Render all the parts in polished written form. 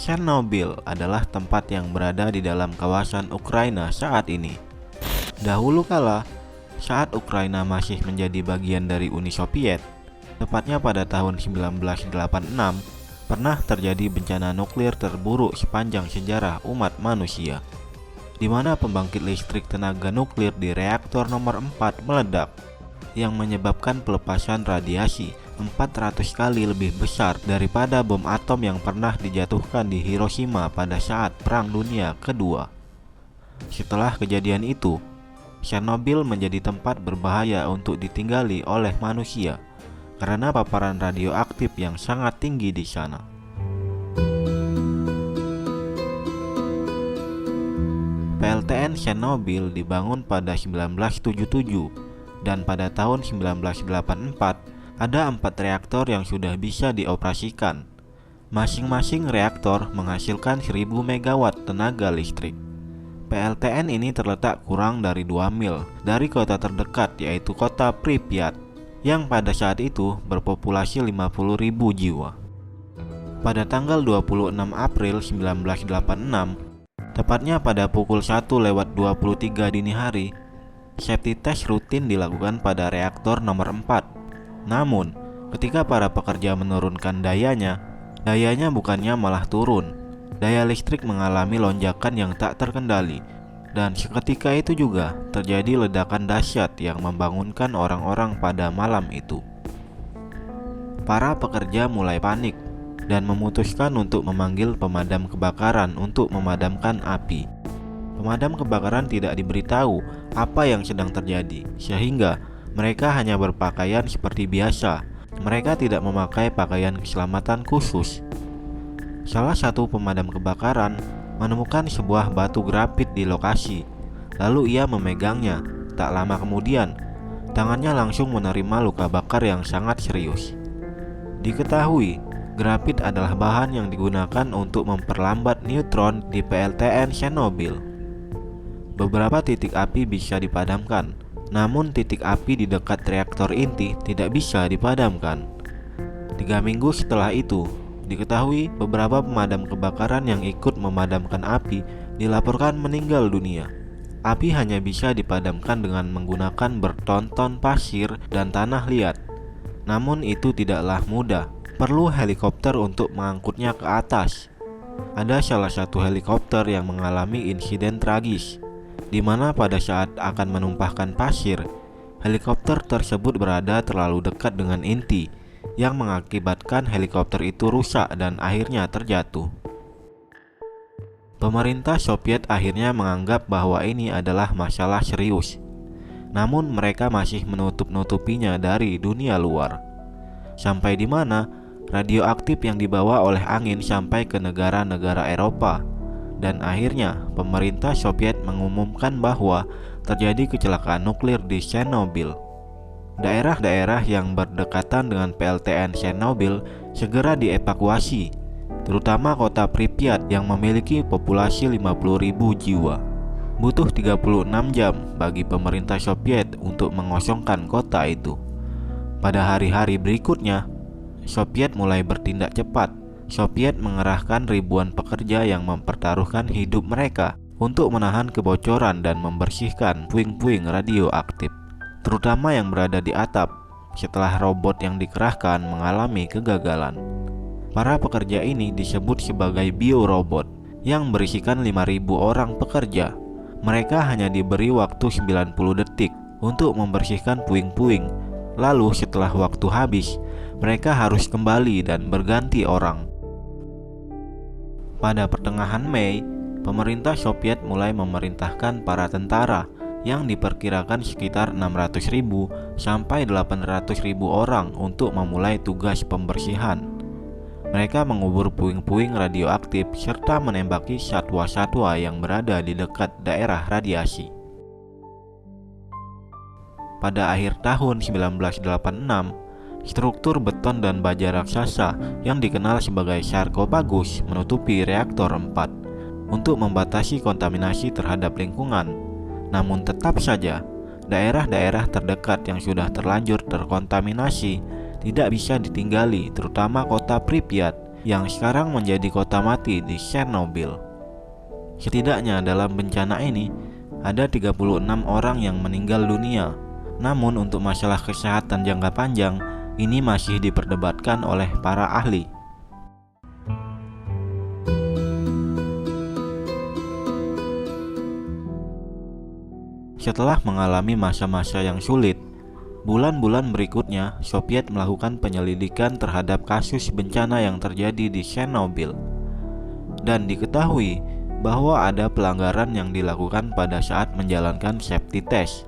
Chernobyl adalah tempat yang berada di dalam kawasan Ukraina saat ini. Dahulu kala, saat Ukraina masih menjadi bagian dari Uni Soviet, tepatnya pada tahun 1986, pernah terjadi bencana nuklir terburuk sepanjang sejarah umat manusia, di mana pembangkit listrik tenaga nuklir di reaktor nomor 4 meledak, yang menyebabkan pelepasan radiasi 400 kali lebih besar daripada bom atom yang pernah dijatuhkan di Hiroshima pada saat Perang Dunia Kedua. Setelah kejadian itu, Chernobyl menjadi tempat berbahaya untuk ditinggali oleh manusia karena paparan radioaktif yang sangat tinggi di sana. PLTN Chernobyl dibangun pada 1977 dan pada tahun 1984 ada 4 reaktor yang sudah bisa dioperasikan. Masing-masing reaktor menghasilkan 1000 MW tenaga listrik. PLTN ini terletak kurang dari 2 mil dari kota terdekat, yaitu kota Pripyat, yang pada saat itu berpopulasi 50.000 jiwa. Pada tanggal 26 April 1986, tepatnya pada pukul 1:23 dini hari, safety test rutin dilakukan pada reaktor nomor 4. Namun, ketika para pekerja menurunkan dayanya bukannya malah turun. Daya listrik mengalami lonjakan yang tak terkendali, dan seketika itu juga terjadi ledakan dahsyat yang membangunkan orang-orang pada malam itu. Para pekerja mulai panik dan memutuskan untuk memanggil pemadam kebakaran untuk memadamkan api. Pemadam kebakaran tidak diberitahu apa yang sedang terjadi, sehingga mereka hanya berpakaian seperti biasa. Mereka tidak memakai pakaian keselamatan khusus. Salah satu pemadam kebakaran menemukan sebuah batu grafit di lokasi. Lalu ia memegangnya. Tak lama kemudian, tangannya langsung menerima luka bakar yang sangat serius. Diketahui, grafit adalah bahan yang digunakan untuk memperlambat neutron di PLTN Chernobyl. Beberapa titik api bisa dipadamkan, namun titik api di dekat reaktor inti tidak bisa dipadamkan. 3 minggu setelah itu, diketahui beberapa pemadam kebakaran yang ikut memadamkan api dilaporkan meninggal dunia. Api hanya bisa dipadamkan dengan menggunakan bertonton pasir dan tanah liat. Namun itu tidaklah mudah, perlu helikopter untuk mengangkutnya ke atas. Ada salah satu helikopter yang mengalami insiden tragis, di mana pada saat akan menumpahkan pasir, helikopter tersebut berada terlalu dekat dengan inti, yang mengakibatkan helikopter itu rusak dan akhirnya terjatuh. Pemerintah Soviet akhirnya menganggap bahwa ini adalah masalah serius, namun mereka masih menutup-nutupinya dari dunia luar. Sampai di mana radioaktif yang dibawa oleh angin sampai ke negara-negara Eropa. Dan akhirnya pemerintah Soviet mengumumkan bahwa terjadi kecelakaan nuklir di Chernobyl. Daerah-daerah yang berdekatan dengan PLTN Chernobyl segera dievakuasi, terutama kota Pripyat yang memiliki populasi 50.000 jiwa. Butuh 36 jam bagi pemerintah Soviet untuk mengosongkan kota itu. Pada hari-hari berikutnya, Soviet mulai bertindak cepat. Soviet mengerahkan ribuan pekerja yang mempertaruhkan hidup mereka untuk menahan kebocoran dan membersihkan puing-puing radioaktif, terutama yang berada di atap, setelah robot yang dikerahkan mengalami kegagalan. Para pekerja ini disebut sebagai biorobot yang berisikan 5.000 orang pekerja. Mereka hanya diberi waktu 90 detik untuk membersihkan puing-puing. Lalu setelah waktu habis, mereka harus kembali dan berganti orang. Pada pertengahan Mei, pemerintah Soviet mulai memerintahkan para tentara yang diperkirakan sekitar 600.000 sampai 800.000 orang untuk memulai tugas pembersihan. Mereka mengubur puing-puing radioaktif serta menembaki satwa-satwa yang berada di dekat daerah radiasi. Pada akhir tahun 1986, struktur beton dan baja raksasa yang dikenal sebagai sarkofagus menutupi reaktor 4 untuk membatasi kontaminasi terhadap lingkungan. Namun tetap saja, daerah-daerah terdekat yang sudah terlanjur terkontaminasi tidak bisa ditinggali, terutama kota Pripyat yang sekarang menjadi kota mati di Chernobyl. Setidaknya dalam bencana ini ada 36 orang yang meninggal dunia. Namun untuk masalah kesehatan jangka panjang ini masih diperdebatkan oleh para ahli. Setelah mengalami masa-masa yang sulit, bulan-bulan berikutnya Soviet melakukan penyelidikan terhadap kasus bencana yang terjadi di Chernobyl. Dan diketahui bahwa ada pelanggaran yang dilakukan pada saat menjalankan safety test.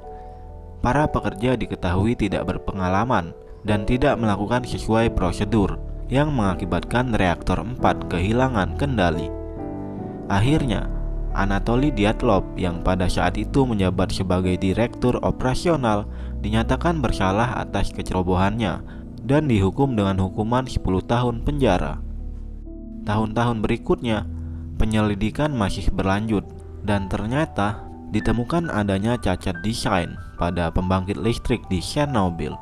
Para pekerja diketahui tidak berpengalaman dan tidak melakukan sesuai prosedur yang mengakibatkan reaktor 4 kehilangan kendali. Akhirnya, Anatoly Dyatlov yang pada saat itu menjabat sebagai direktur operasional dinyatakan bersalah atas kecerobohannya dan dihukum dengan hukuman 10 tahun penjara. Tahun-tahun berikutnya, penyelidikan masih berlanjut dan ternyata ditemukan adanya cacat desain pada pembangkit listrik di Chernobyl.